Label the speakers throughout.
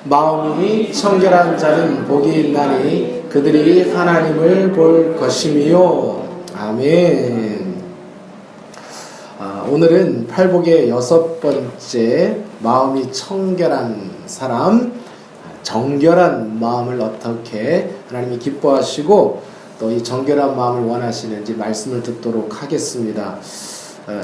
Speaker 1: 마음이 청결한 자는 복이 있나니 그들이 하나님을 볼 것이미요. 아멘. 오늘은 팔복의 6번째 마음이 청결한 사람, 정결한 마음을 어떻게 하나님이 기뻐하시고 또 이 정결한 마음을 원하시는지 말씀을 듣도록 하겠습니다.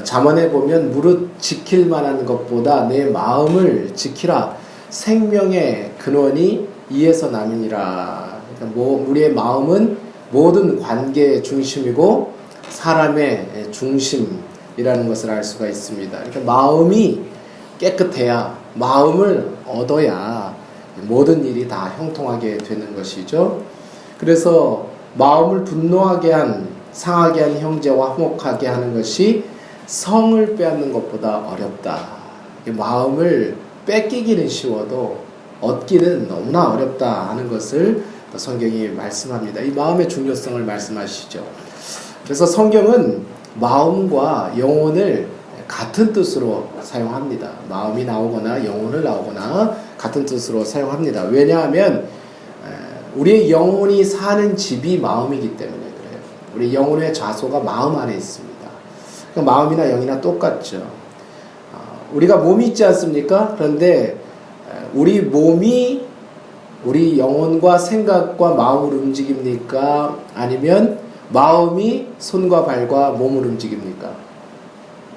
Speaker 1: 잠언에 보면 무릇 지킬 만한 것보다 내 마음을 지키라. 생명의 근원이 이에서 나느니라. 그러니까 우리의 마음은 모든 관계의 중심이고 사람의 중심이라는 것을 알 수가 있습니다. 그러니까 마음이 깨끗해야, 마음을 얻어야 모든 일이 다 형통하게 되는 것이죠. 그래서 마음을 분노하게 한, 상하게 한 형제와 화목하게 하는 것이 성을 빼앗는 것보다 어렵다. 마음을 뺏기기는 쉬워도 얻기는 너무나 어렵다 하는 것을 성경이 말씀합니다. 이 마음의 중요성을 말씀하시죠. 그래서 성경은 마음과 영혼을 같은 뜻으로 사용합니다. 마음이 나오거나 영혼을 나오거나 같은 뜻으로 사용합니다. 왜냐하면 우리의 영혼이 사는 집이 마음이기 때문에 그래요. 우리 영혼의 좌소가 마음 안에 있습니다. 그러니까 마음이나 영이나 똑같죠. 우리가 몸이 있지 않습니까? 그런데 우리 몸이 우리 영혼과 생각과 마음을 움직입니까? 아니면 마음이 손과 발과 몸을 움직입니까?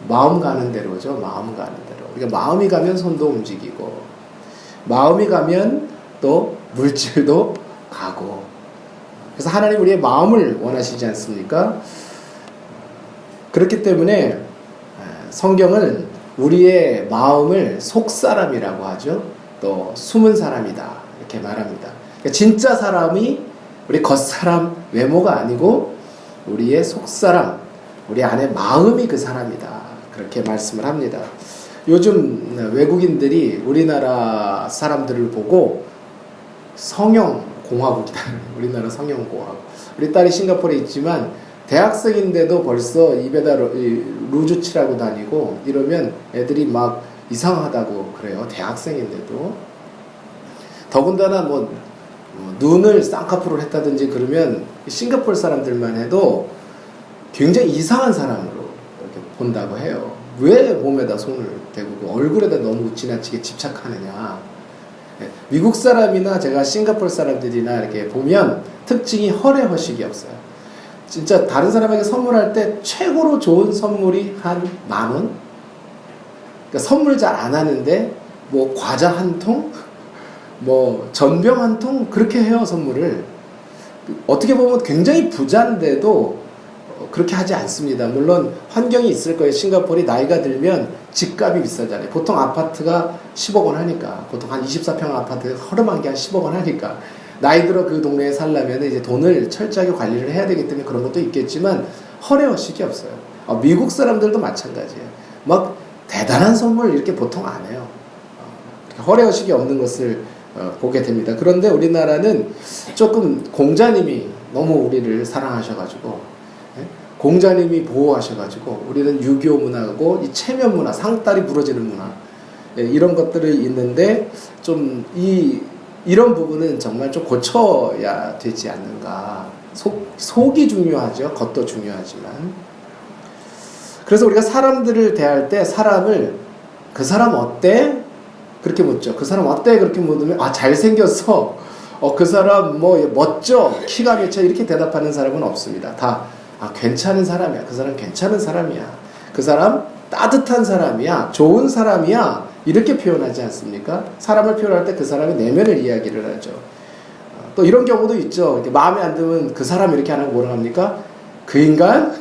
Speaker 1: 마음 가는 대로죠. 마음 가는 대로. 그러니까 마음이 가면 손도 움직이고 마음이 가면 또 물질도 가고. 그래서 하나님 우리의 마음을 원하시지 않습니까? 그렇기 때문에 성경은 우리의 마음을 속사람이라고 하죠. 또 숨은 사람이다 이렇게 말합니다. 그러니까 진짜 사람이 우리 겉사람 외모가 아니고 우리의 속사람, 우리 안에 마음이 그 사람이다 그렇게 말씀을 합니다. 요즘 외국인들이 우리나라 사람들을 보고 성형공화국이다. 우리나라 성형공화국. 우리 딸이 싱가포르에 있지만 대학생인데도 벌써 입에다 루즈 칠하고 다니고 이러면 애들이 막 이상하다고 그래요. 대학생인데도. 더군다나 눈을 쌍꺼풀을 했다든지 그러면 싱가포르 사람들만 해도 굉장히 이상한 사람으로 이렇게 본다고 해요. 왜 몸에다 손을 대고 얼굴에다 너무 지나치게 집착하느냐. 미국 사람이나 제가 싱가포르 사람들이나 이렇게 보면 특징이 허례허식이 없어요. 진짜 다른 사람에게 선물할 때 최고로 좋은 선물이 한 10,000원? 그러니까 선물 잘 안 하는데 과자 한 통? 전병 한 통? 그렇게 해요 선물을. 어떻게 보면 굉장히 부자인데도 그렇게 하지 않습니다. 물론 환경이 있을 거예요. 싱가포르이 나이가 들면 집값이 비싸잖아요. 보통 아파트가 10억 원 하니까, 보통 한 24평 아파트 허름한 게 한 10억 원 하니까 나이 들어 그 동네에 살려면 이제 돈을 철저하게 관리를 해야 되기 때문에 그런 것도 있겠지만 허례허식이 없어요. 미국 사람들도 마찬가지예요. 막 대단한 선물 이렇게 보통 안 해요. 허례허식이 없는 것을 보게 됩니다. 그런데 우리나라는 조금 공자님이 너무 우리를 사랑하셔가지고 공자님이 보호하셔가지고 우리는 유교 문화고 이 체면 문화, 상다리 부러지는 문화 이런 것들이 있는데 좀 이런 부분은 정말 좀 고쳐야 되지 않는가. 속이 중요하죠. 겉도 중요하지만. 그래서 우리가 사람들을 대할 때 사람을 그 사람 어때? 그렇게 묻죠. 그 사람 어때? 그렇게 묻으면 잘생겼어. 그 사람 멋져. 키가 몇 차 이렇게 대답하는 사람은 없습니다. 다 괜찮은 사람이야. 그 사람 괜찮은 사람이야. 그 사람 따뜻한 사람이야. 좋은 사람이야. 이렇게 표현하지 않습니까? 사람을 표현할 때 그 사람의 내면을 이야기를 하죠. 또 이런 경우도 있죠. 이렇게 마음에 안 들면 그 사람 이렇게 안 하고 뭐라 합니까? 그 인간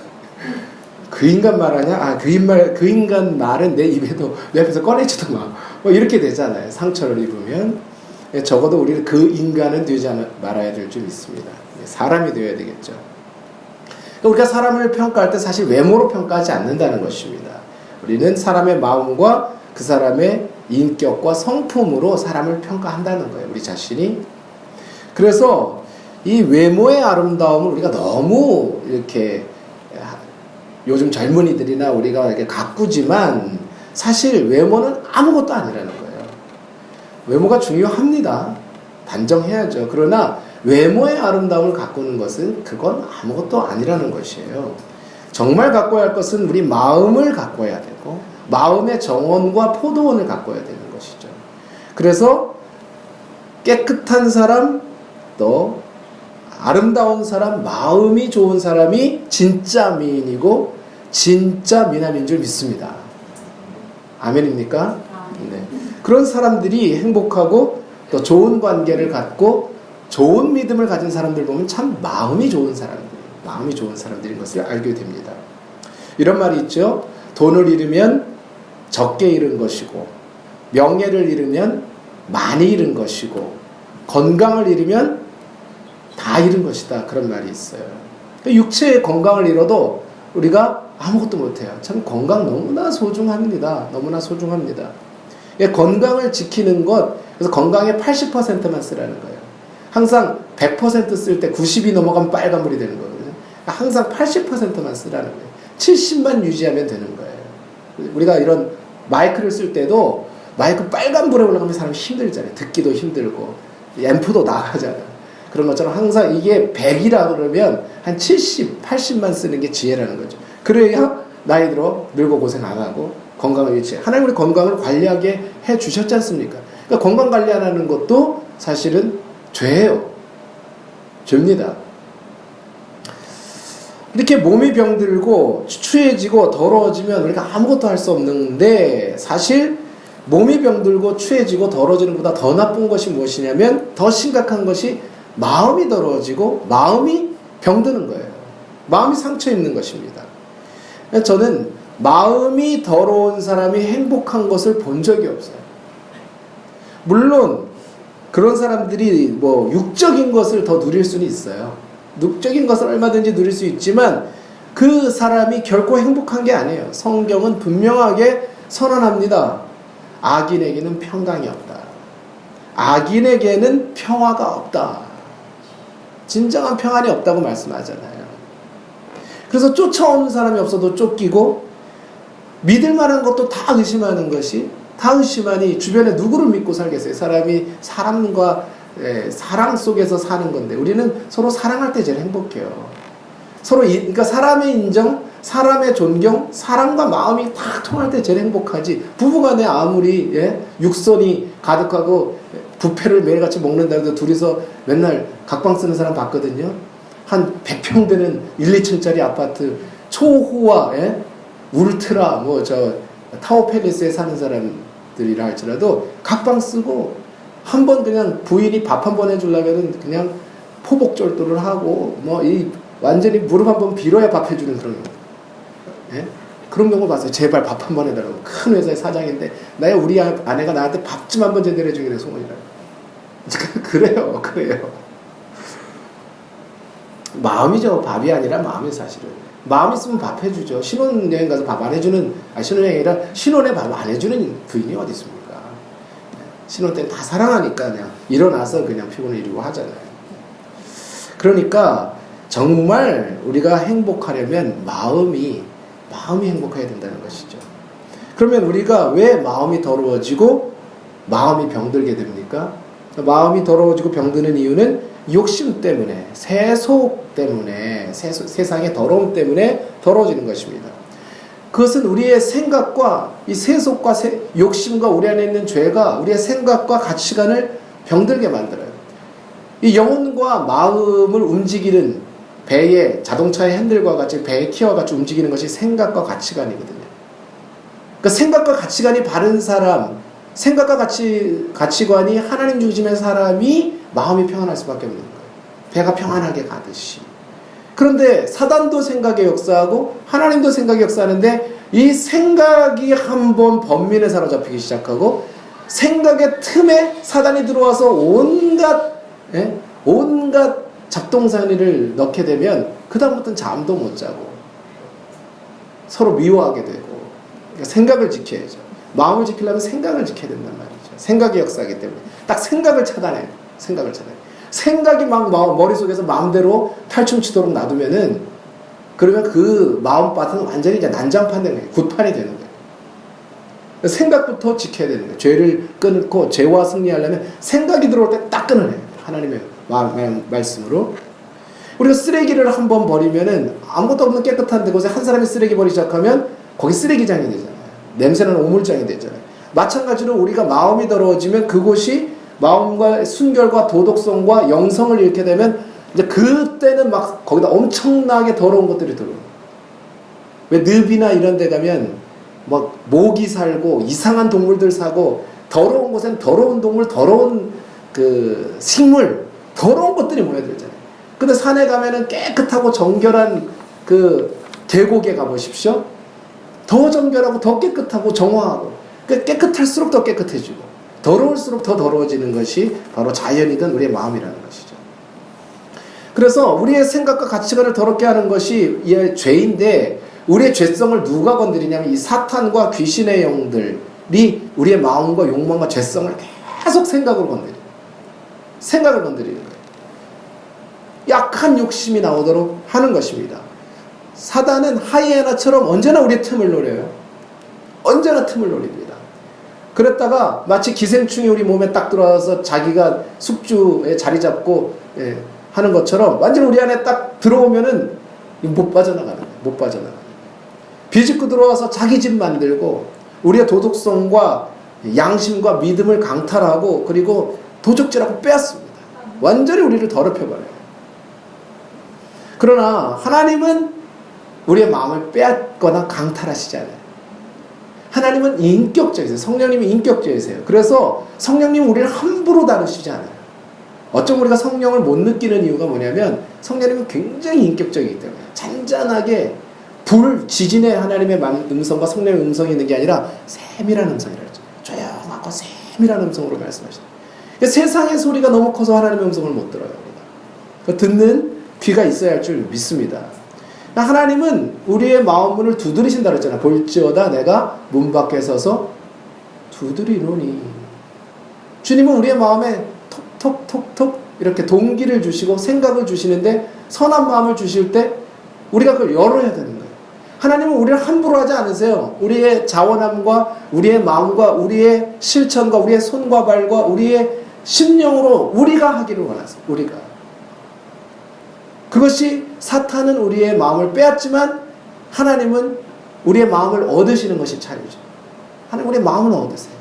Speaker 1: 말하냐? 그 인간 말은 내 앞에서 꺼내지도 마. 이렇게 되잖아요. 상처를 입으면. 적어도 우리는 그 인간은 되지 말아야 될 줄 믿습니다. 사람이 되어야 되겠죠. 우리가 사람을 평가할 때 사실 외모로 평가하지 않는다는 것입니다. 우리는 사람의 마음과 그 사람의 인격과 성품으로 사람을 평가한다는 거예요. 우리 자신이. 그래서 이 외모의 아름다움을 우리가 너무 이렇게 요즘 젊은이들이나 우리가 이렇게 가꾸지만 사실 외모는 아무것도 아니라는 거예요. 외모가 중요합니다. 단정해야죠. 그러나 외모의 아름다움을 가꾸는 것은 그건 아무것도 아니라는 것이에요. 정말 가꿔야 할 것은 우리 마음을 가꿔야 되고 마음의 정원과 포도원을 가꿔야 되는 것이죠. 그래서 깨끗한 사람, 또 아름다운 사람, 마음이 좋은 사람이 진짜 미인이고 진짜 미남인 줄 믿습니다. 아멘입니까? 네. 그런 사람들이 행복하고 또 좋은 관계를 갖고 좋은 믿음을 가진 사람들 보면 참 마음이 좋은 사람들인 것을 알게 됩니다. 이런 말이 있죠. 돈을 잃으면 적게 잃은 것이고, 명예를 잃으면 많이 잃은 것이고, 건강을 잃으면 다 잃은 것이다. 그런 말이 있어요. 육체의 건강을 잃어도 우리가 아무것도 못해요. 참 건강 너무나 소중합니다. 너무나 소중합니다. 건강을 지키는 것, 그래서 건강의 80%만 쓰라는 거예요. 항상 100% 쓸 때 90이 넘어가면 빨간불이 되는 거거든요. 항상 80%만 쓰라는 거예요. 70만 유지하면 되는 거예요. 우리가 이런 마이크를 쓸 때도 마이크 빨간불에 올라가면 사람이 힘들잖아요. 듣기도 힘들고 앰프도 나가잖아요. 그런 것처럼 항상 이게 100이라 그러면 한 70, 80만 쓰는 게 지혜라는 거죠. 그래야 나이 들어 늙어 고생 안 하고 건강을 유지해. 하나님 우리 건강을 관리하게 해 주셨지 않습니까? 그러니까 건강 관리 안 하는 것도 사실은 죄예요. 죄입니다. 이렇게 몸이 병들고 추해지고 더러워지면 우리가 아무것도 할 수 없는데, 사실 몸이 병들고 추해지고 더러워지는 것보다 더 나쁜 것이 무엇이냐면, 더 심각한 것이 마음이 더러워지고 마음이 병드는 거예요. 마음이 상처 입는 것입니다. 저는 마음이 더러운 사람이 행복한 것을 본 적이 없어요. 물론 그런 사람들이 뭐 육적인 것을 더 누릴 수는 있어요. 육적인 것을 얼마든지 누릴 수 있지만 그 사람이 결코 행복한 게 아니에요. 성경은 분명하게 선언합니다. 악인에게는 평강이 없다. 악인에게는 평화가 없다. 진정한 평안이 없다고 말씀하잖아요. 그래서 쫓아오는 사람이 없어도 쫓기고, 믿을 만한 것도 다 의심하는 것이, 다 의심하니 주변에 누구를 믿고 살겠어요? 사람이 사람과 사랑 속에서 사는 건데, 우리는 서로 사랑할 때 제일 행복해요. 서로 그러니까 사람의 인정, 사람의 존경, 사랑과 마음이 다 통할 때 제일 행복하지. 부부간에 아무리 육선이 가득하고 뷔페를 매일같이 먹는다 해도 둘이서 맨날 각방 쓰는 사람 봤거든요. 한 100평 되는 1, 2층짜리 아파트 초호화 울트라 뭐 저 타워 팰리스에 사는 사람들이라 할지라도 각방 쓰고, 한 번 그냥 부인이 밥 한 번 해주려면은 그냥 포복절도를 하고 뭐 이 완전히 무릎 한 번 빌어야 밥 해주는 그런 그런 경우 봤어요. 제발 밥 한 번 해달라고. 큰 회사의 사장인데 우리 아내가 나한테 밥 좀 한 번 제대로 해주기로 소원이라고. 그래요. 마음이죠. 밥이 아니라 마음이 사실은. 마음 있으면 밥 해주죠. 신혼여행 가서 밥 안 해주는, 신혼여행이 아니라 신혼에 밥 안 해주는 부인이 어디 있습니까? 신혼 때는 다 사랑하니까 그냥 일어나서 그냥 피곤해 이러고 하잖아요. 그러니까 정말 우리가 행복하려면 마음이 행복해야 된다는 것이죠. 그러면 우리가 왜 마음이 더러워지고 마음이 병들게 됩니까? 마음이 더러워지고 병드는 이유는 욕심 때문에, 세속 때문에, 세상의 더러움 때문에 더러워지는 것입니다. 그것은 우리의 생각과 이 세속과 욕심과 우리 안에 있는 죄가 우리의 생각과 가치관을 병들게 만들어요. 이 영혼과 마음을 움직이는 배의 자동차의 핸들과 같이 배의 키와 같이 움직이는 것이 생각과 가치관이거든요. 그러니까 생각과 가치관이 바른 사람, 생각과 가치관이 하나님 중심의 사람이 마음이 평안할 수밖에 없는 거예요. 배가 평안하게 가듯이. 그런데 사단도 생각에 역사하고 하나님도 생각에 역사하는데, 이 생각이 한번 범민에 사로잡히기 시작하고 생각의 틈에 사단이 들어와서 온갖 잡동사니를 넣게 되면 그 다음부터는 잠도 못 자고 서로 미워하게 되고. 그러니까 생각을 지켜야죠. 마음을 지키려면 생각을 지켜야 된단 말이죠. 생각이 역사하기 때문에 딱 생각을 차단해요. 생각이 막 머릿속에서 마음대로 탈춤치도록 놔두면은, 그러면 그 마음밭은 완전히 이제 난장판 되는 거예요. 굿판이 되는 거예요. 생각부터 지켜야 되는 거예요. 죄를 끊고 죄와 승리하려면 생각이 들어올 때 딱 끊어내요. 하나님의 말씀으로. 우리가 쓰레기를 한번 버리면은 아무것도 없는 깨끗한 데 곳에 한 사람이 쓰레기 버리기 시작하면 거기 쓰레기장이 되잖아요. 냄새나는 오물장이 되잖아요. 마찬가지로 우리가 마음이 더러워지면 그곳이 마음과 순결과 도덕성과 영성을 잃게 되면 이제 그때는 막 거기다 엄청나게 더러운 것들이 들어요. 왜 늪이나 이런 데 가면 막 모기 살고 이상한 동물들 사고 더러운 곳엔 더러운 동물, 더러운 그 식물, 더러운 것들이 모여들잖아요. 근데 산에 가면은 깨끗하고 정결한 그 계곡에 가보십시오. 더 정결하고 더 깨끗하고 정화하고 깨끗할수록 더 깨끗해지고 더러울수록 더 더러워지는 것이 바로 자연이든 우리의 마음이라는 것이죠. 그래서 우리의 생각과 가치관을 더럽게 하는 것이 이 죄인데 우리의 죄성을 누가 건드리냐면 이 사탄과 귀신의 영들이 우리의 마음과 욕망과 죄성을 계속 생각을 건드리는 거예요. 약한 욕심이 나오도록 하는 것입니다. 사단은 하이에나처럼 언제나 우리의 틈을 노려요. 언제나 틈을 노립니다. 그랬다가 마치 기생충이 우리 몸에 딱 들어와서 자기가 숙주에 자리 잡고 하는 것처럼 완전히 우리 안에 딱 들어오면은 못 빠져나가는 거예요. 못 빠져나가는 거예요. 비집고 들어와서 자기 집 만들고 우리의 도덕성과 양심과 믿음을 강탈하고 그리고 도적질하고 빼앗습니다. 완전히 우리를 더럽혀버려요. 그러나 하나님은 우리의 마음을 빼앗거나 강탈하시지 않아요. 하나님은 인격적이세요. 성령님이 인격적이세요. 그래서 성령님은 우리를 함부로 다루시지 않아요. 어쩜 우리가 성령을 못 느끼는 이유가 뭐냐면 성령님은 굉장히 인격적이기 때문에 잔잔하게 지진의 하나님의 음성과 성령의 음성이 있는 게 아니라 세밀한 음성이라고 했죠. 조용하고 세밀한 음성으로 말씀하시죠. 세상의 소리가 너무 커서 하나님의 음성을 못 들어요. 우리가. 듣는 귀가 있어야 할 줄 믿습니다. 하나님은 우리의 마음 문을 두드리신다 그랬잖아요. 볼지어다 내가 문 밖에 서서 두드리노니. 주님은 우리의 마음에 톡톡톡톡 이렇게 동기를 주시고 생각을 주시는데 선한 마음을 주실 때 우리가 그걸 열어야 되는 거예요. 하나님은 우리를 함부로 하지 않으세요. 우리의 자원함과 우리의 마음과 우리의 실천과 우리의 손과 발과 우리의 심령으로 우리가 하기를 원하세요. 우리가. 그것이 사탄은 우리의 마음을 빼앗지만 하나님은 우리의 마음을 얻으시는 것이 자유죠. 하나님 우리의 마음을 얻으세요.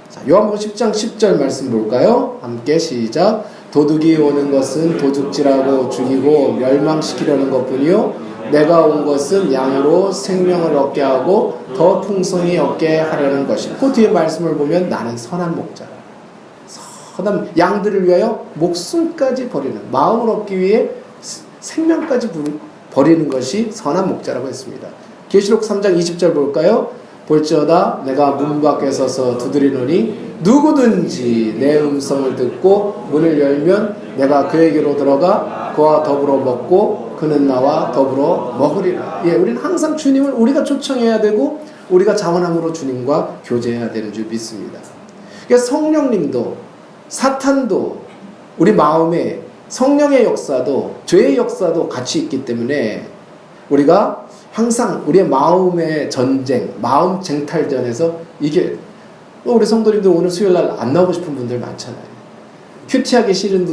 Speaker 1: 자, 요한복음 10장 10절 말씀 볼까요? 함께 시작. 도둑이 오는 것은 도둑질하고 죽이고 멸망시키려는 것뿐이요 내가 온 것은 양으로 생명을 얻게 하고 더 풍성히 얻게 하려는 것이다. 그 뒤에 말씀을 보면 나는 선한 목자라. 선한 양들을 위하여 목숨까지 버리는 마음을 얻기 위해 생명까지 버리는 것이 선한 목자라고 했습니다. 계시록 3장 20절 볼까요? 볼지어다 내가 문 밖에 서서 두드리노니 누구든지 내 음성을 듣고 문을 열면 내가 그에게로 들어가 그와 더불어 먹고 그는 나와 더불어 먹으리라. 예, 우리는 항상 주님을 우리가 초청해야 되고 우리가 자원함으로 주님과 교제해야 되는 줄 믿습니다. 그러니까 성령님도 사탄도 우리 마음에 성령의 역사도 죄의 역사도 같이 있기 때문에 우리가 항상 우리의 마음의 전쟁, 마음 쟁탈전에서 이게 우리 성도님들 오늘 수요일날 안 나오고 싶은 분들 많잖아요. 큐티하기 싫은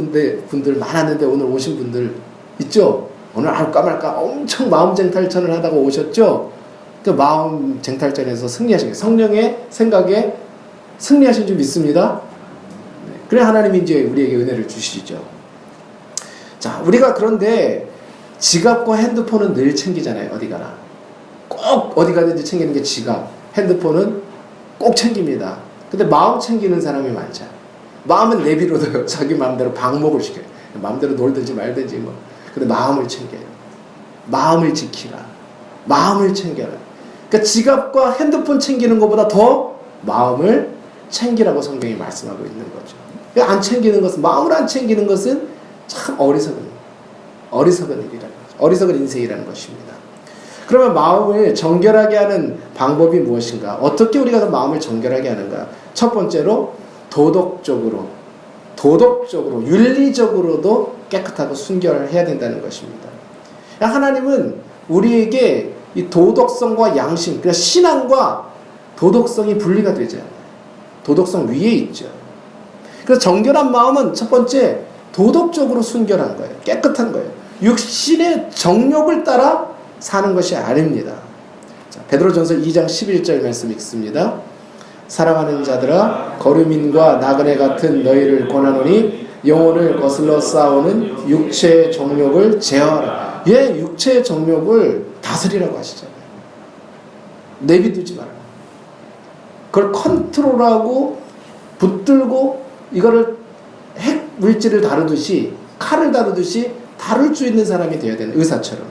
Speaker 1: 분들 많았는데 오늘 오신 분들 있죠? 오늘 할까 말까 엄청 마음 쟁탈전을 하다가 오셨죠? 그 마음 쟁탈전에서 승리하신 성령의 생각에 승리하신 줄 믿습니다. 그래 하나님이 이제 우리에게 은혜를 주시죠. 자, 우리가 그런데 지갑과 핸드폰은 늘 챙기잖아요. 어디 가나. 꼭 어디 가든지 챙기는 게 지갑, 핸드폰은 꼭 챙깁니다. 근데 마음 챙기는 사람이 많죠. 마음은 내비로둬요. 자기 마음대로 방목을 시켜요. 마음대로 놀든지 말든지 뭐. 근데 마음을 챙겨요. 마음을 지키라. 마음을 챙겨라. 그러니까 지갑과 핸드폰 챙기는 것보다 더 마음을 챙기라고 성경이 말씀하고 있는 거죠. 안 챙기는 것은, 마음을 안 챙기는 것은 참 어리석은 일이라는 거죠. 어리석은 인생이라는 것입니다. 그러면 마음을 정결하게 하는 방법이 무엇인가? 어떻게 우리가 그 마음을 정결하게 하는가? 첫 번째로 도덕적으로, 윤리적으로도 깨끗하고 순결해야 된다는 것입니다. 하나님은 우리에게 이 도덕성과 양심, 그러니까 신앙과 도덕성이 분리가 되지 않아요. 도덕성 위에 있죠. 그래서 정결한 마음은 첫 번째 도덕적으로 순결한 거예요. 깨끗한 거예요. 육신의 정욕을 따라 사는 것이 아닙니다. 자, 베드로전서 2장 11절 말씀 읽습니다. 사랑하는 자들아, 거류민과 나그네 같은 너희를 권하노니 영혼을 거슬러 싸우는 육체의 정욕을 제어하라. 예, 육체의 정욕을 다스리라고 하시잖아요. 내비두지 마라. 그걸 컨트롤하고 붙들고 이거를 핵 물질을 다루듯이, 칼을 다루듯이 다룰 수 있는 사람이 되어야 되는, 의사처럼.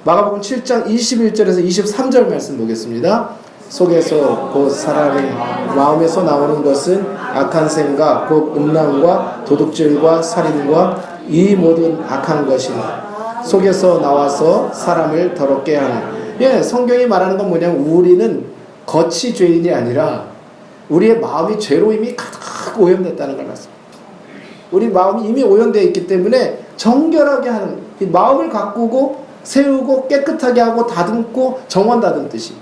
Speaker 1: 마가복음 7장 21절에서 23절 말씀 보겠습니다. 속에서 곧 사람의 마음에서 나오는 것은 악한 생각, 곧 음란과 도둑질과 살인과 이 모든 악한 것이니 속에서 나와서 사람을 더럽게 하는. 예, 성경이 말하는 건 뭐냐면 우리는 겉이 죄인이 아니라 우리의 마음이 죄로 이미 가득 오염됐다는 걸 말씀합니다. 우리 마음이 이미 오염되어 있기 때문에 정결하게 하는, 이 마음을 가꾸고 세우고 깨끗하게 하고 다듬고 정원 다듬듯이,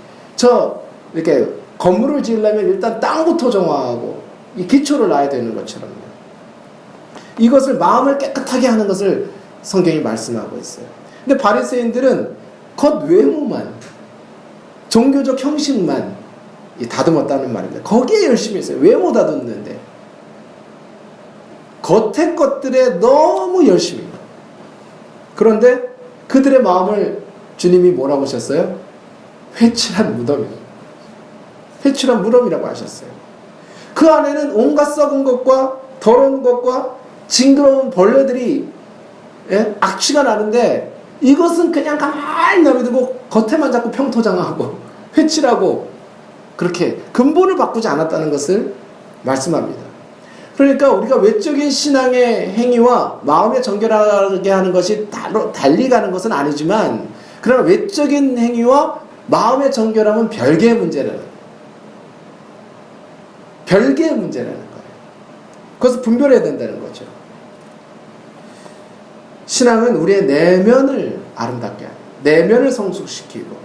Speaker 1: 이렇게 건물을 지으려면 일단 땅부터 정화하고 이 기초를 놔야 되는 것처럼요. 이것을, 마음을 깨끗하게 하는 것을 성경이 말씀하고 있어요. 근데 바리새인들은 겉 외모만, 종교적 형식만 다듬었다는 말입니다. 거기에 열심히 했어요. 외모 다듬는데 겉의 것들에 너무 열심히. 그런데 그들의 마음을 주님이 뭐라고 하셨어요? 회칠한 무덤이라고. 회칠한 무덤이라고 하셨어요. 그 안에는 온갖 썩은 것과 더러운 것과 징그러운 벌레들이, 예? 악취가 나는데 이것은 그냥 가만히 내버려두고 겉에만 자꾸 평토장하고 회칠하고 그렇게 근본을 바꾸지 않았다는 것을 말씀합니다. 그러니까 우리가 외적인 신앙의 행위와 마음의 정결하게 하는 것이 달리 가는 것은 아니지만, 그러나 외적인 행위와 마음의 정결함은 별개의 문제라는 거예요. 별개의 문제라는 거예요. 그것을 분별해야 된다는 거죠. 신앙은 우리의 내면을 아름답게 하고 내면을 성숙시키고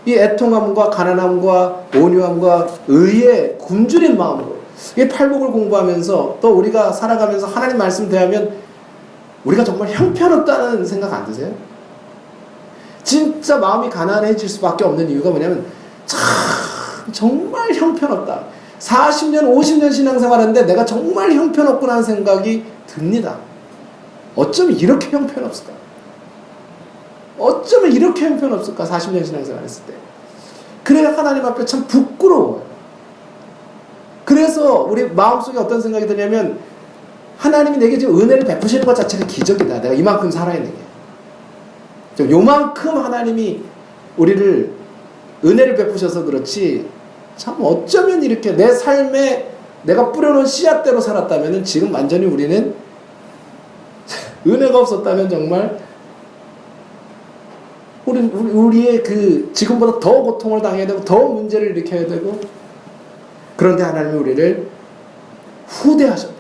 Speaker 1: 이 애통함과 가난함과 온유함과 의에 굶주린 마음으로, 이 팔복을 공부하면서 또 우리가 살아가면서 하나님 말씀 대하면 우리가 정말 형편없다는 생각 안 드세요? 진짜 마음이 가난해질 수밖에 없는 이유가 뭐냐면 참 정말 형편없다. 40년 50년 신앙생활하는데 내가 정말 형편없구나 하는 생각이 듭니다. 어쩌면 이렇게 형편없을까? 어쩌면 이렇게 형편없을까? 40년 신앙생활 했을 때. 그래야 하나님 앞에 참 부끄러워요. 그래서 우리 마음속에 어떤 생각이 드냐면 하나님이 내게 지금 은혜를 베푸시는 것 자체가 기적이다. 내가 이만큼 살아있는 게. 요만큼 하나님이 우리를 은혜를 베푸셔서 그렇지, 참 어쩌면 이렇게 내 삶에 내가 뿌려놓은 씨앗대로 살았다면 지금 완전히 우리는 은혜가 없었다면 정말 우리의 그 지금보다 더 고통을 당해야 되고 더 문제를 일으켜야 되고, 그런데 하나님이 우리를 후대하셨다.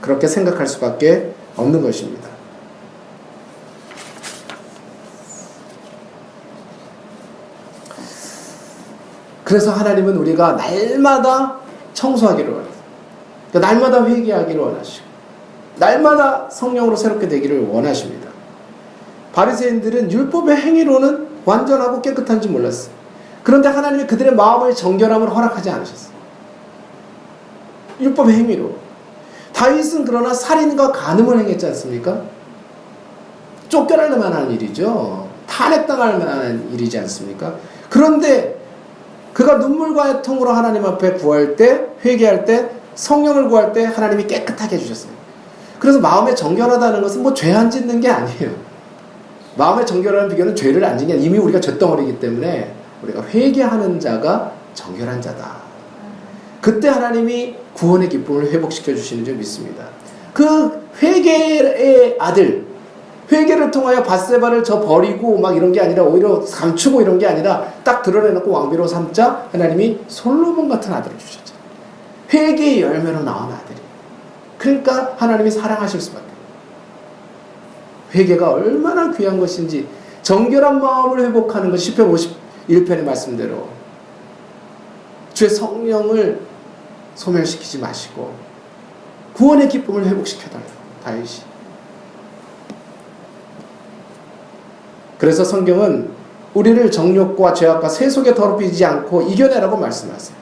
Speaker 1: 그렇게 생각할 수밖에 없는 것입니다. 그래서 하나님은 우리가 날마다 청소하기를 원하세요. 그러니까 날마다 회개하기를 원하시고 날마다 성령으로 새롭게 되기를 원하십니다. 바리새인들은 율법의 행위로는 완전하고 깨끗한지 몰랐어요. 그런데 하나님이 그들의 마음의 정결함을 허락하지 않으셨어요. 율법의 행위로. 다윗은 그러나 살인과 간음을 행했지 않습니까? 쫓겨날 만한 일이죠. 탄핵당할 만한 일이지 않습니까? 그런데 그가 눈물과 애통으로 하나님 앞에 구할 때, 회개할 때, 성령을 구할 때 하나님이 깨끗하게 해주셨어요. 그래서 마음에 정결하다는 것은 뭐 죄 안 짓는 게 아니에요. 마음의 정결하는 비결은 죄를 안 짓는 게 이미 우리가 쇳덩어리이기 때문에 우리가 회개하는 자가 정결한 자다. 그때 하나님이 구원의 기쁨을 회복시켜 주시는 줄 믿습니다. 그 회개의 아들, 회개를 통하여 밧세바를 버리고 막 이런 게 아니라 오히려 감추고 이런 게 아니라 딱 드러내놓고 왕비로 삼자 하나님이 솔로몬 같은 아들을 주셨죠. 회개의 열매로 나온 아들이. 그러니까 하나님이 사랑하실 수밖에. 회개가 얼마나 귀한 것인지, 정결한 마음을 회복하는 것, 시편 51편의 말씀대로 주의 성령을 소멸시키지 마시고 구원의 기쁨을 회복시켜달라고 다윗이. 그래서 성경은 우리를 정욕과 죄악과 세속에 더럽히지 않고 이겨내라고 말씀하세요.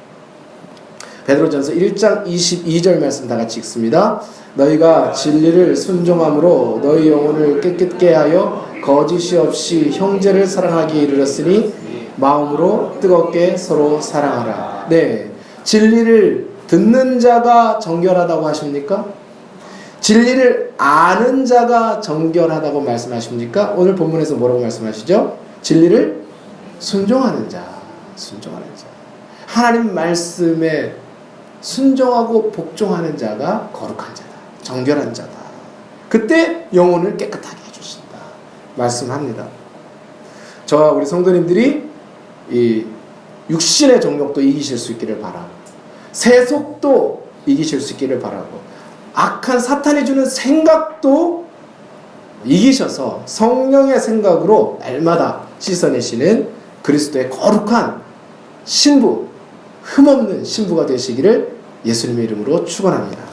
Speaker 1: 베드로전서 1장 22절 말씀 다 같이 읽습니다. 너희가 진리를 순종함으로 너희 영혼을 깨끗게 하여 거짓이 없이 형제를 사랑하기에 이르렀으니 마음으로 뜨겁게 서로 사랑하라. 네, 진리를 듣는 자가 정결하다고 하십니까? 진리를 아는 자가 정결하다고 말씀하십니까? 오늘 본문에서 뭐라고 말씀하시죠? 진리를 순종하는 자, 순종하는 자. 하나님 말씀에 순종하고 복종하는 자가 거룩한 자다, 정결한 자다. 그때 영혼을 깨끗하게 해주신다 말씀합니다. 저와 우리 성도님들이 이 육신의 정욕도 이기실 수 있기를 바라고, 세속도 이기실 수 있기를 바라고, 악한 사탄이 주는 생각도 이기셔서 성령의 생각으로 날마다 씻어내시는 그리스도의 거룩한 신부, 흠없는 신부가 되시기를 예수님의 이름으로 축원합니다.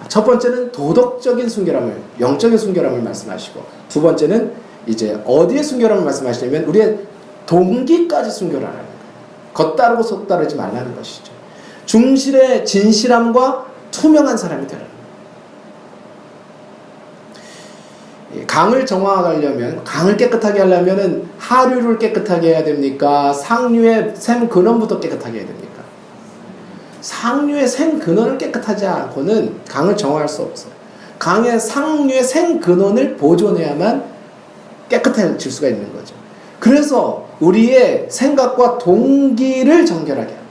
Speaker 1: 첫 번째는 도덕적인 순결함을, 영적인 순결함을 말씀하시고, 두 번째는 이제 어디에 순결함을 말씀하시냐면 우리의 동기까지 순결하라는 거예요. 겉다르고 속다르지 말라는 것이죠. 중실의 진실함과 투명한 사람이 되라는 거예요. 강을 정화하려면, 강을 깨끗하게 하려면 하류를 깨끗하게 해야 됩니까? 상류의 샘 근원부터 깨끗하게 해야 됩니까? 상류의 샘 근원을 깨끗하지 않고는 강을 정화할 수 없어요. 강의 상류의 샘 근원을 보존해야만 깨끗해질 수가 있는 거죠. 그래서 우리의 생각과 동기를 정결하게 합니다.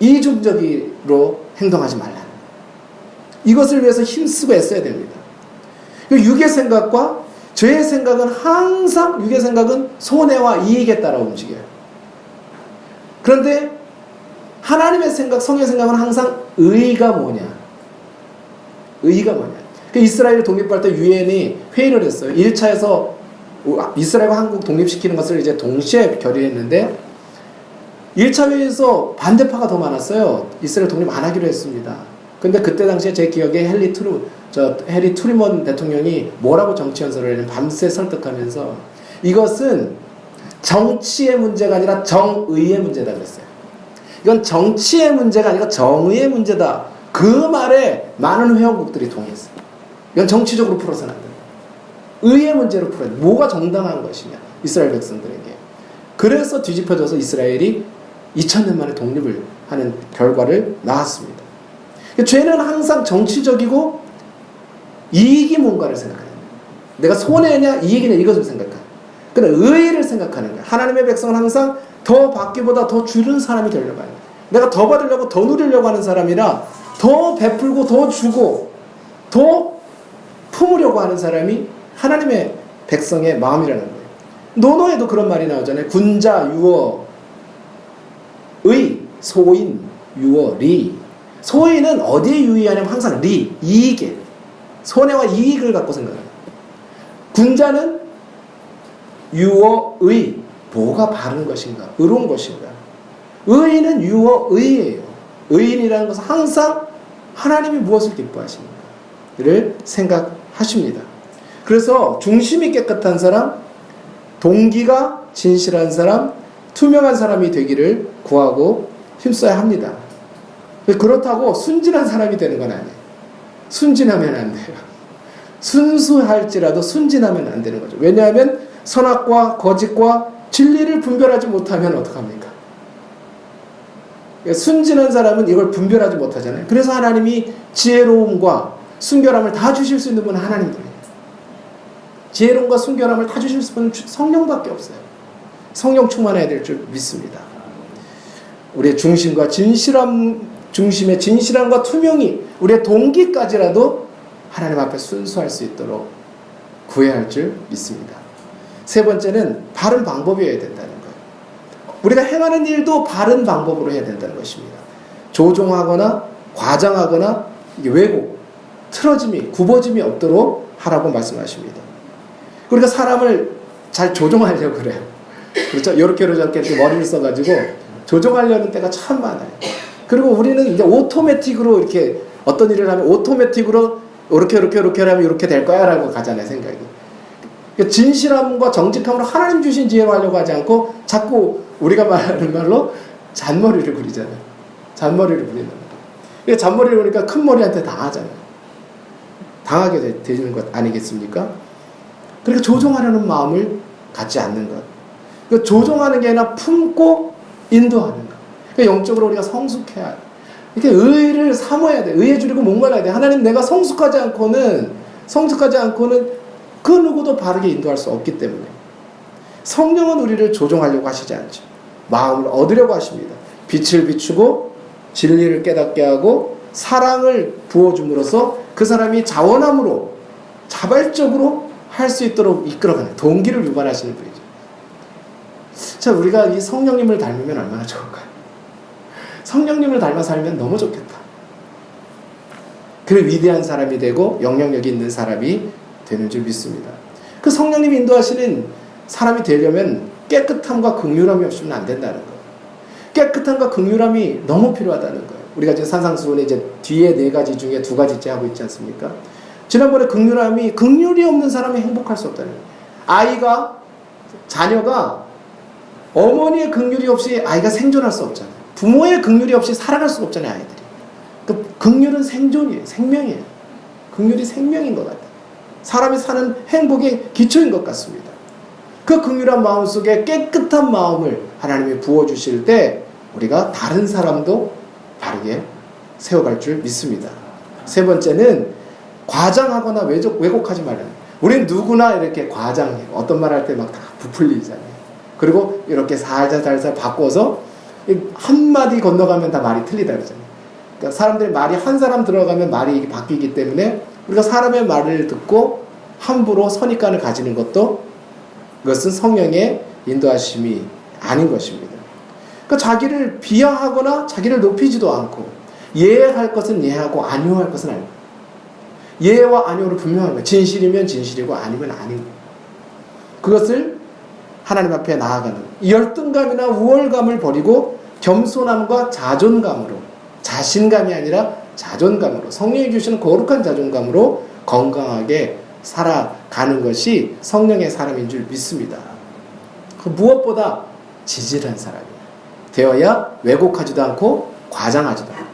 Speaker 1: 이중적으로 행동하지 말라는 거예요. 이것을 위해서 힘쓰고 애써야 됩니다. 육의 생각과 죄의 생각은 항상, 육의 생각은 손해와 이익에 따라 움직여요. 그런데 하나님의 생각, 성의 생각은 항상 의가 뭐냐? 의가 뭐냐? 이스라엘 독립할 때 유엔이 회의를 했어요. 1차에서 이스라엘과 한국 독립시키는 것을 이제 동시에 결의했는데 1차 회의에서 반대파가 더 많았어요. 이스라엘 독립 안 하기로 했습니다. 근데 그때 당시에 제 기억에 해리 트루먼 대통령이 뭐라고 정치연설을 했냐면 밤새 설득하면서 이것은 정치의 문제가 아니라 정의의 문제다 그랬어요. 이건 정치의 문제가 아니라 정의의 문제다. 그 말에 많은 회원국들이 동의했어요. 이건 정치적으로 풀어서는 안 된다. 의의 문제로 풀어야 돼. 뭐가 정당한 것이냐, 이스라엘 백성들에게. 그래서 뒤집혀져서 이스라엘이 2000년 만에 독립을 하는 결과를 낳았습니다. 죄는 항상 정치적이고 이익이 뭔가를 생각해요. 내가 손해냐 이익이냐 이것을 생각하는. 그러나 의의를 생각하는 거예요. 하나님의 백성은 항상 더 받기보다 더 주는 사람이 되려고 해요. 내가 더 받으려고 더 누리려고 하는 사람이라 더 베풀고 더 주고 더 품으려고 하는 사람이 하나님의 백성의 마음이라는 거예요. 논어에도 그런 말이 나오잖아요. 군자, 유어, 의, 소인, 유어, 리. 소인은 어디에 유의하냐면 항상 리, 이익에, 손해와 이익을 갖고 생각해요. 군자는 유어, 의, 뭐가 바른 것인가, 의로운 것인가. 의인은 유어, 의예요. 의인이라는 것은 항상 하나님이 무엇을 기뻐하시는가를 생각하십니다. 그래서 중심이 깨끗한 사람, 동기가 진실한 사람, 투명한 사람이 되기를 구하고 힘써야 합니다. 그렇다고 순진한 사람이 되는 건 아니에요. 순진하면 안 돼요. 순수할지라도 순진하면 안 되는 거죠. 왜냐하면 선악과 거짓과 진리를 분별하지 못하면 어떡합니까? 순진한 사람은 이걸 분별하지 못하잖아요. 그래서 하나님이 지혜로움과 순결함을 다 주실 수 있는 분은 하나님뿐이에요. 지혜로움과 순결함을 다 주실 수 있는 분은 성령밖에 없어요. 성령 충만해야 될 줄 믿습니다. 우리의 중심과 진실함, 중심의 진실함과 투명이 우리의 동기까지라도 하나님 앞에 순수할 수 있도록 구해야 할 줄 믿습니다. 세 번째는 바른 방법이어야 된다는 거예요. 우리가 행하는 일도 바른 방법으로 해야 된다는 것입니다. 조종하거나 과장하거나 이게 왜곡, 틀어짐이, 굽어짐이 없도록 하라고 말씀하십니다. 그러니까 사람을 잘 조종하려고 그래요. 그렇죠? 요렇게 저렇게 머리를 써가지고 조종하려는 때가 참 많아요. 그리고 우리는 이제 오토매틱으로 이렇게 어떤 일을 하면 오토매틱으로 이렇게 하면 이렇게 될 거야 라고 가잖아요, 생각이. 그러니까 진실함과 정직함으로 하나님 주신 지혜로 하려고 하지 않고 자꾸 우리가 말하는 말로 잔머리를 부리잖아요. 잔머리를 부리는 거예요. 그러니까 잔머리를 부리니까 큰 머리한테 당하잖아요. 당하게 되는 것 아니겠습니까? 그러니까 조종하려는 마음을 갖지 않는 것. 그러니까 조종하는 게 아니라 품고 인도하는 것. 그러니까 영적으로 우리가 성숙해야 돼. 이렇게 의를 삼아야 돼. 의에 줄이고 목말라야 돼. 하나님, 내가 성숙하지 않고는 그 누구도 바르게 인도할 수 없기 때문에 성령은 우리를 조종하려고 하시지 않죠. 마음을 얻으려고 하십니다. 빛을 비추고 진리를 깨닫게 하고 사랑을 부어줌으로써 그 사람이 자원함으로 자발적으로 할 수 있도록 이끌어가는 동기를 유발하시는 분이죠. 자, 우리가 이 성령님을 닮으면 얼마나 좋을까요? 성령님을 닮아 살면 너무 좋겠다. 그래 위대한 사람이 되고 영향력이 있는 사람이 되는 줄 믿습니다. 그 성령님이 인도하시는 사람이 되려면 깨끗함과 긍휼함이 없으면 안 된다는 거예요. 깨끗함과 긍휼함이 너무 필요하다는 거예요. 우리가 지금 산상수훈에 이제 뒤에 4가지 중에 2가지째 하고 있지 않습니까? 지난번에 긍휼이 없는 사람이 행복할 수 없다는 거예요. 자녀가 어머니의 긍휼이 없이 아이가 생존할 수 없잖아요. 부모의 긍휼이 없이 살아갈 수가 없잖아요, 아이들이. 그 긍휼은 생존이에요. 생명이에요. 긍휼이 생명인 것 같아요. 사람이 사는 행복의 기초인 것 같습니다. 그 긍휼한 마음 속에 깨끗한 마음을 하나님이 부어주실 때 우리가 다른 사람도 바르게 세워갈 줄 믿습니다. 3번째는 과장하거나 왜곡하지 말라는 거예요. 우린 누구나 이렇게 과장해요. 어떤 말 할 때 막 다 부풀리잖아요. 그리고 이렇게 살살 바꿔서 한마디 건너가면 다 말이 틀리다 그러잖아요. 그러니까 사람들이 말이 한 사람 들어가면 말이 바뀌기 때문에 우리가 사람의 말을 듣고 함부로 선입관을 가지는 그것은 성령의 인도하심이 아닌 것입니다. 그러니까 자기를 비하하거나 자기를 높이지도 않고 예할 것은 예하고 아니할 것은 아니고 예와 아니오를 분명한 거예요. 진실이면 진실이고 아니면 아닌 거예요. 그것을 하나님 앞에 나아가는 열등감이나 우월감을 버리고 겸손함과 자존감으로, 자신감이 아니라 자존감으로, 성령이 주시는 거룩한 자존감으로 건강하게 살아가는 것이 성령의 사람인 줄 믿습니다. 그 무엇보다 지질한 사람이 되어야 왜곡하지도 않고 과장하지도 않고.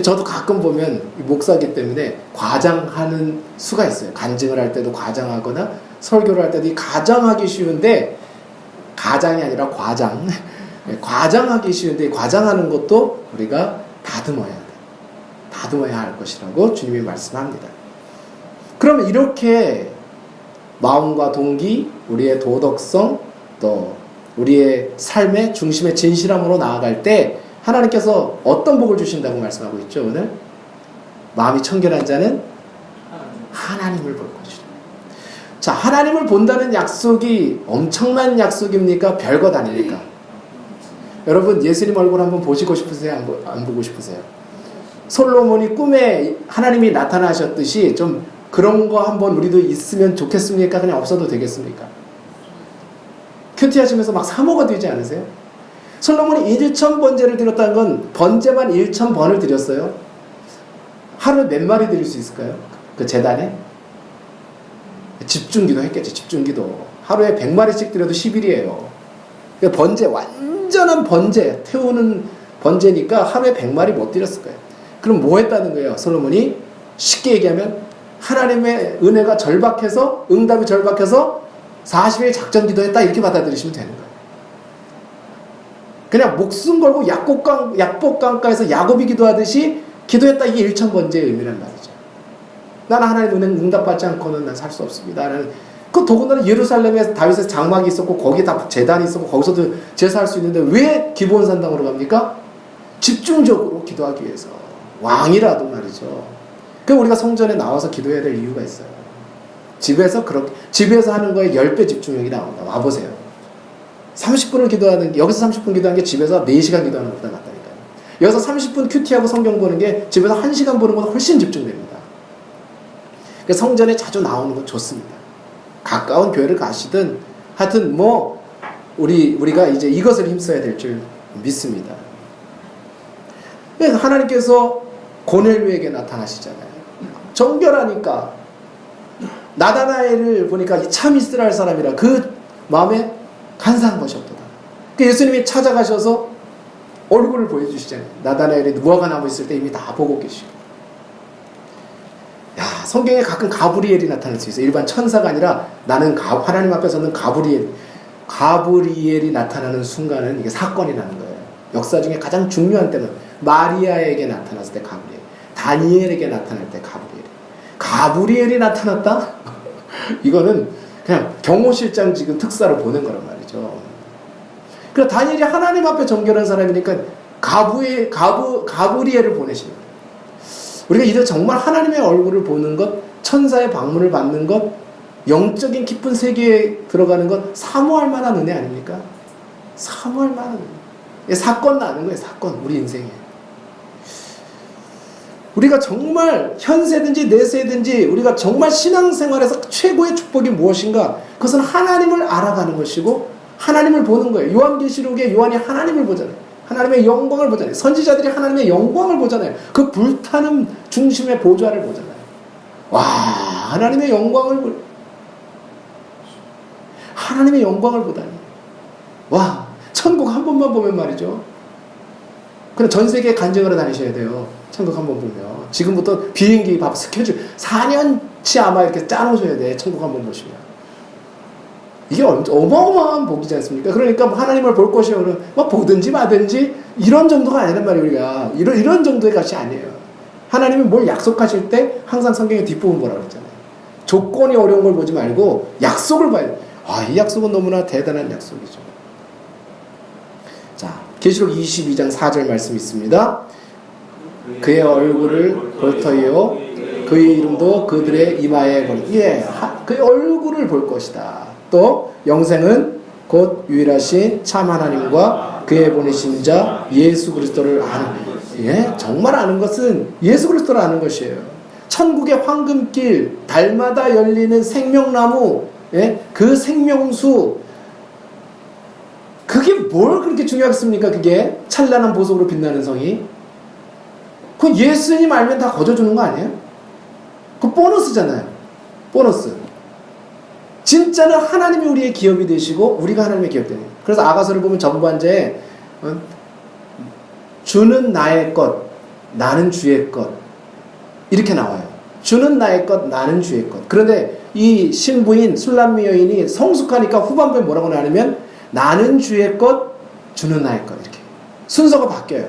Speaker 1: 저도 가끔 보면 목사기 때문에 과장하는 수가 있어요. 간증을 할 때도 과장하거나 설교를 할 때도 가장하기 쉬운데, 가장이 아니라 과장. 과장하기 쉬운데 과장하는 것도 우리가 다듬어야 돼. 다듬어야 할 것이라고 주님이 말씀합니다. 그러면 이렇게 마음과 동기, 우리의 도덕성, 또 우리의 삶의 중심의 진실함으로 나아갈 때 하나님께서 어떤 복을 주신다고 말씀하고 있죠, 오늘? 마음이 청결한 자는 하나님을 볼 것이다. 자, 하나님을 본다는 약속이 엄청난 약속입니까? 별것 아닙니까? 여러분, 예수님 얼굴 한번 보시고 싶으세요? 안 보고 싶으세요? 솔로몬이 꿈에 하나님이 나타나셨듯이 좀 그런 거 한번 우리도 있으면 좋겠습니까? 그냥 없어도 되겠습니까? 큐티하시면서 막 사모가 되지 않으세요? 솔로몬이 1000번제를 드렸다는 건 번제만 1000번을 드렸어요. 하루에 몇 마리 드릴 수 있을까요? 그 제단에? 집중기도 했겠지. 집중기도. 하루에 100마리씩 드려도 10일이에요. 그러니까 번제, 완전한 번제, 태우는 번제니까 하루에 100마리 못 드렸을 거예요. 그럼 뭐 했다는 거예요? 솔로몬이 쉽게 얘기하면 하나님의 은혜가 절박해서, 응답이 절박해서 40일 작전기도 했다, 이렇게 받아들이시면 되는 거예요. 그냥 목숨 걸고 약복강가에서 야곱이 기도하듯이 기도했다, 이게 1000번제의 의미란 말이죠. 나는 하나님의 은혜 응답받지 않고는 난 살 수 없습니다. 그 더군다나 예루살렘에 다윗의 장막이 있었고 거기에 다 제단이 있었고 거기서도 제사할 수 있는데 왜 기브온 산당으로 갑니까? 집중적으로 기도하기 위해서. 왕이라도 말이죠. 그럼 우리가 성전에 나와서 기도해야 될 이유가 있어요. 집에서 하는 거에 10배 집중력이 나온다. 와보세요. 30분을 기도하는 게, 여기서 30분 기도하는 게 집에서 4시간 기도하는 것보다 낫다니까요. 여기서 30분 큐티하고 성경 보는 게 집에서 1시간 보는 것보다 훨씬 집중됩니다. 성전에 자주 나오는 건 좋습니다. 가까운 교회를 가시든 하여튼 뭐 우리가 이제 이것을 힘써야 될 줄 믿습니다. 하나님께서 고넬료에게 나타나시잖아요. 정결하니까 나다나엘을 보니까 참 이스라엘 사람이라 그 마음에 간사한 것이 없도다. 예수님이 찾아가셔서 얼굴을 보여주시잖아요. 나다나엘이 무화과 나무 있을 때 이미 다 보고 계시고. 야, 성경에 가끔 가브리엘이 나타날 수 있어요. 일반 천사가 아니라 나는 하나님 앞에서는 가브리엘이 나타나는 순간은 이게 사건이 나는 거예요. 역사 중에 가장 중요한 때는 마리아에게 나타났을 때 가브리엘, 다니엘에게 나타날 때 가브리엘이 나타났다? 이거는 그냥 경호실장 지금 특사로 보는 거란 말이죠. 그러니까 다니엘이 하나님 앞에 정결한 사람이니까 가브리엘을 보내시는 거예요. 우리가 이제 정말 하나님의 얼굴을 보는 것, 천사의 방문을 받는 것, 영적인 깊은 세계에 들어가는 것 사모할 만한 은혜 아닙니까? 사모할 만한 은혜. 사건 나는 거예요. 사건. 우리 인생에. 우리가 정말 현세든지 내세든지 우리가 정말 신앙생활에서 최고의 축복이 무엇인가? 그것은 하나님을 알아가는 것이고 하나님을 보는 거예요. 요한계시록에 요한이 하나님을 보잖아요. 하나님의 영광을 보잖아요. 선지자들이 하나님의 영광을 보잖아요. 그 불타는 중심의 보좌를 보잖아요. 와, 하나님의 영광을 보다니. 와, 천국 한 번만 보면 말이죠. 그럼 전 세계에 간증하러 다니셔야 돼요. 천국 한 번 보면. 지금부터 비행기 밥 스케줄 4년치 아마 이렇게 짜놓으셔야 돼. 천국 한 번 보시면. 이게 어마어마한 복이지 않습니까? 그러니까 하나님을 볼 것이요. 뭐 보든지 마든지 이런 정도가 아니란 말이에요. 우리가. 이런 정도의 것이 아니에요. 하나님이 뭘 약속하실 때 항상 성경의 뒷부분 보라고 그랬잖아요. 조건이 어려운 걸 보지 말고 약속을 봐야 돼요. 아, 이 약속은 너무나 대단한 약속이죠. 자, 계시록 22장 4절 말씀 있습니다. 그의 얼굴을 볼 터이요 그의 이름도 그들의 이마에 그의 얼굴을 볼 것이다. 또 영생은 곧 유일하신 참 하나님과 그의 보내신 자 예수 그리스도를 아는 정말 아는 것은 예수 그리스도를 아는 것이에요. 천국의 황금길, 달마다 열리는 생명나무, 그 생명수, 그게 뭘 그렇게 중요하겠습니까? 그게 찬란한 보석으로 빛나는 성이. 그건 예수님 알면 다 거저주는 거 아니에요? 그 보너스잖아요. 보너스. 진짜는 하나님이 우리의 기업이 되시고 우리가 하나님의 기업이 되는 거예요. 그래서 아가서를 보면 전반제에 주는 나의 것, 나는 주의 것 이렇게 나와요. 주는 나의 것, 나는 주의 것. 그런데 이 신부인 술람미 여인이 성숙하니까 후반부에 뭐라고 나누면 나는 주의 것, 주는 나의 것 이렇게 순서가 바뀌어요.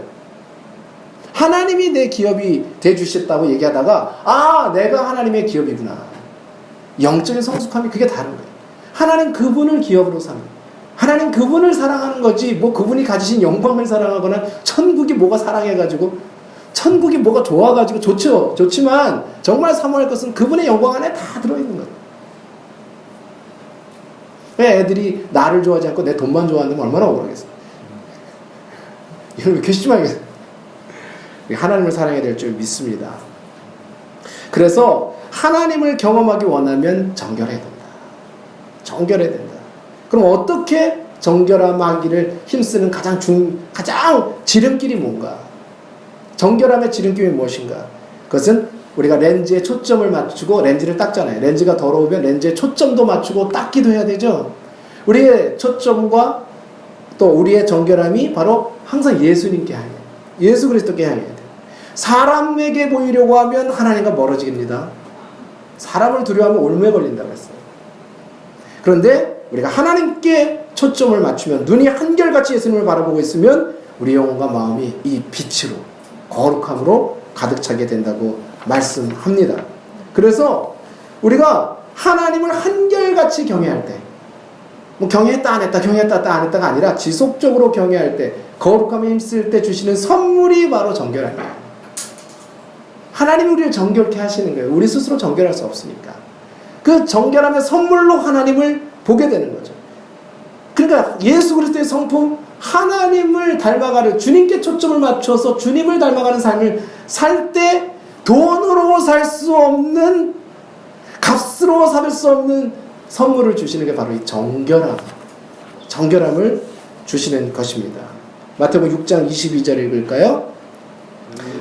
Speaker 1: 하나님이 내 기업이 돼주셨다고 얘기하다가 아, 내가 하나님의 기업이구나. 영적인 성숙함이 그게 다른 거예요. 하나님 그분을 기업으로 사는 거예요. 하나님 그분을 사랑하는 거지 뭐 그분이 가지신 영광을 사랑하거나 천국이 뭐가 사랑해가지고 천국이 뭐가 좋아가지고 좋죠. 좋지만 정말 사모할 것은 그분의 영광 안에 다 들어있는 거예요. 왜 애들이 나를 좋아하지 않고 내 돈만 좋아한다면 얼마나 억울하겠어. 이걸 왜 이렇게 쉽지 말겠어. 하나님을 사랑해야 될 줄 믿습니다. 그래서 하나님을 경험하기 원하면 정결해야 된다. 정결해야 된다. 그럼 어떻게 정결함하기를 힘쓰는 가장 지름길이 뭔가? 정결함의 지름길이 무엇인가? 그것은 우리가 렌즈에 초점을 맞추고 렌즈를 닦잖아요. 렌즈가 더러우면 렌즈에 초점도 맞추고 닦기도 해야 되죠. 우리의 초점과 또 우리의 정결함이 바로 항상 예수님께 향해, 예수 그리스도께 향해야 돼요. 사람에게 보이려고 하면 하나님과 멀어집니다. 사람을 두려워하면 올무에 걸린다고 했어요. 그런데 우리가 하나님께 초점을 맞추면, 눈이 한결같이 예수님을 바라보고 있으면 우리 영혼과 마음이 이 빛으로, 거룩함으로 가득 차게 된다고 말씀합니다. 그래서 우리가 하나님을 한결같이 경외할 때, 뭐 경외했다 안 했다, 경외했다 안 했다가 아니라 지속적으로 경외할 때, 거룩함에 힘쓸 때 주시는 선물이 바로 정결함이에요. 하나님이 우리를 정결케 하시는 거예요. 우리 스스로 정결할 수 없으니까. 그 정결함의 선물로 하나님을 보게 되는 거죠. 그러니까 예수 그리스도의 성품, 하나님을 닮아가는, 주님께 초점을 맞춰서 주님을 닮아가는 삶을 살 때 돈으로 살 수 없는 값으로 살 수 없는 선물을 주시는 게 바로 이 정결함을 주시는 것입니다. 마태복음 6장 22절 읽을까요?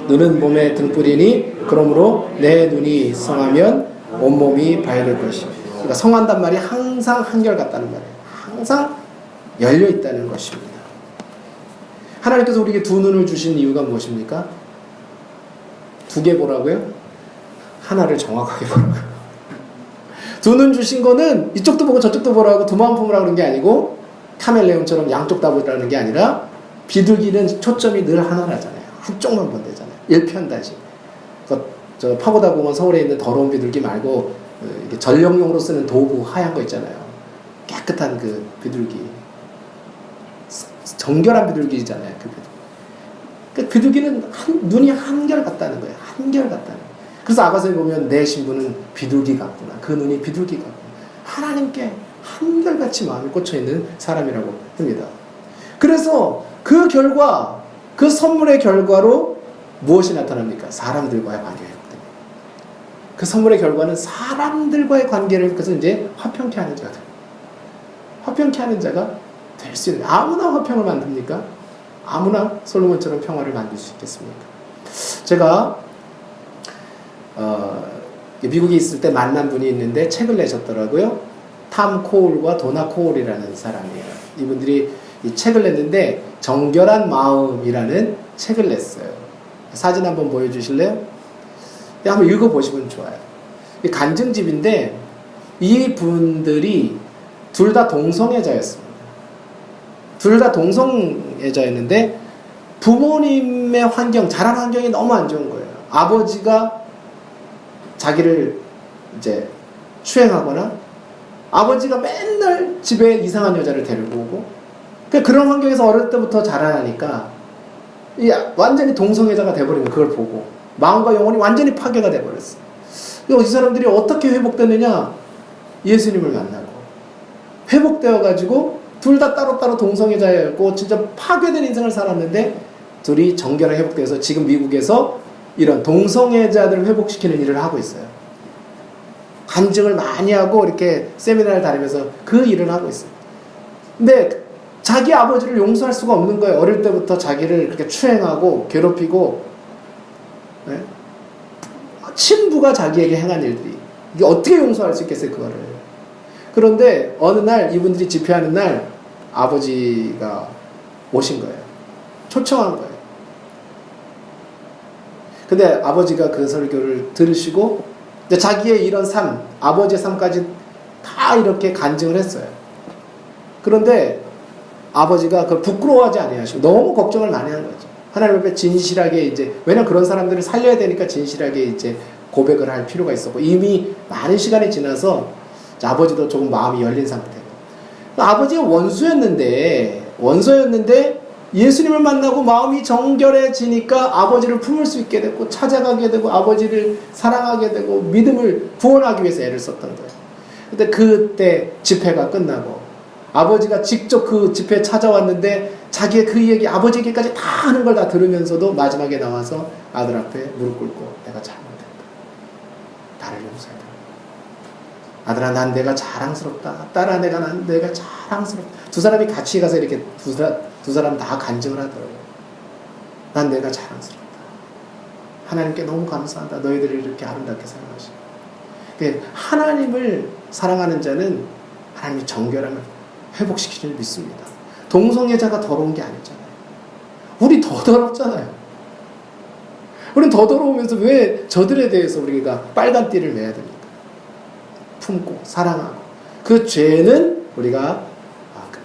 Speaker 1: 눈은 몸의 등불이니 그러므로 내 눈이 성하면 온몸이 밝을 것이다. 그러니까 성한단 말이 항상 한결같다는 말이에요. 항상 열려 있다는 것입니다. 하나님께서 우리에게 두 눈을 주신 이유가 무엇입니까? 두 개 보라고요? 하나를 정확하게 보라고요. 두 눈 주신 거는 이쪽도 보고 저쪽도 보라고 두 마음 품으라고 그런 게 아니고 카멜레온처럼 양쪽 다 보라는 게 아니라 비둘기는 초점이 늘 하나라잖아요. 한쪽만 본대잖아요. 일편단심. 저 파고다 보면 서울에 있는 더러운 비둘기 말고 이렇게 전령용으로 쓰는 도구 하얀 거 있잖아요. 깨끗한 그 비둘기. 정결한 비둘기잖아요. 그 비둘기. 그 비둘기는 눈이 한결같다는 거예요. 한결같다는. 그래서 아가서에 보면 내 신부는 비둘기 같구나. 그 눈이 비둘기 같구나. 하나님께 한결같이 마음이 꽂혀있는 사람이라고 합니다. 그래서 그 결과, 그 선물의 결과로 무엇이 나타납니까? 사람들과의 관계가 회복됩니다. 그 선물의 결과는 사람들과의 관계를 그래서 이제 화평케 하는 자가 됩니다. 화평케 하는 자가 될 수 있는, 아무나 화평을 만듭니까? 아무나 솔로몬처럼 평화를 만들 수 있겠습니까? 제가 미국에 있을 때 만난 분이 있는데 책을 내셨더라고요. 탐 코올과 도나 코올이라는 사람이에요. 이분들이 이 책을 냈는데 정결한 마음이라는 책을 냈어요. 사진 한번 보여주실래요? 한번 읽어보시면 좋아요. 이 간증집인데 이 분들이 둘 다 동성애자였습니다. 둘 다 동성애자였는데 부모님의 환경, 자란 환경이 너무 안 좋은 거예요. 아버지가 자기를 이제 추행하거나 아버지가 맨날 집에 이상한 여자를 데리고 오고 그런 환경에서 어릴 때부터 자라나니까 완전히 동성애자가 돼버린 거예요. 그걸 보고 마음과 영혼이 완전히 파괴가 돼버렸어요. 이 사람들이 어떻게 회복됐느냐? 예수님을 만나고 회복되어가지고 둘 다 따로따로 동성애자였고 진짜 파괴된 인생을 살았는데 둘이 정결하게 회복돼서 지금 미국에서 이런 동성애자들을 회복시키는 일을 하고 있어요. 간증을 많이 하고 이렇게 세미나를 다니면서 그 일을 하고 있어요. 근데 자기 아버지를 용서할 수가 없는 거예요. 어릴 때부터 자기를 그렇게 추행하고 괴롭히고, 네? 친부가 자기에게 행한 일들이 이게 어떻게 용서할 수 있겠어요, 그거를. 그런데 어느 날 이분들이 집회하는 날 아버지가 오신 거예요. 초청한 거예요. 근데 아버지가 그 설교를 들으시고 자기의 이런 삶, 아버지의 삶까지 다 이렇게 간증을 했어요. 그런데 아버지가 그걸 부끄러워하지 아니하시고 너무 걱정을 많이 한 거죠. 하나님 앞에 진실하게 이제, 왜냐면 그런 사람들을 살려야 되니까 진실하게 이제 고백을 할 필요가 있었고 이미 많은 시간이 지나서 아버지도 조금 마음이 열린 상태고 아버지가 원수였는데 예수님을 만나고 마음이 정결해지니까 아버지를 품을 수 있게 됐고 찾아가게 되고 아버지를 사랑하게 되고 믿음을 구원하기 위해서 애를 썼던 거예요. 근데 그때 집회가 끝나고 아버지가 직접 그 집회에 찾아왔는데 자기의 그 얘기, 아버지 얘기까지 다 하는 걸 다 들으면서도 마지막에 나와서 아들 앞에 무릎 꿇고 내가 잘못했다. 나를 용서해라. 아들아, 난 내가 자랑스럽다. 딸아, 내가 자랑스럽다. 두 사람이 같이 가서 이렇게 두 사람 다 간증을 하더라고요. 난 내가 자랑스럽다. 하나님께 너무 감사하다. 너희들을 이렇게 아름답게 사랑하시고. 하나님을 사랑하는 자는 하나님이 정결함을 회복시키는 줄 믿습니다. 동성애자가 더러운 게 아니잖아요. 우리 더 더럽잖아요. 우린 더 더러우면서 왜 저들에 대해서 우리가 빨간 띠를 매야 됩니까? 품고 사랑하고 그 죄는 우리가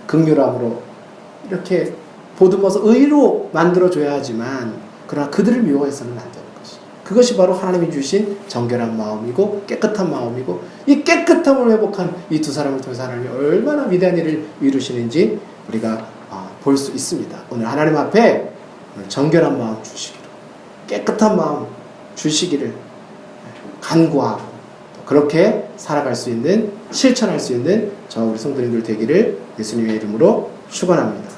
Speaker 1: 긍휼함으로 이렇게 보듬어서 의로 만들어줘야 하지만 그러나 그들을 미워해서는 안 되는 것이, 그것이 바로 하나님이 주신 정결한 마음이고 깨끗한 마음이고 이 깨끗함을 회복한 이 두 사람을 통해서 하나님이 얼마나 위대한 일을 이루시는지 우리가 볼 수 있습니다. 오늘 하나님 앞에 정결한 마음 주시기를, 깨끗한 마음 주시기를 간구하고 그렇게 살아갈 수 있는, 실천할 수 있는 저 우리 성도님들 되기를 예수님의 이름으로 축원합니다.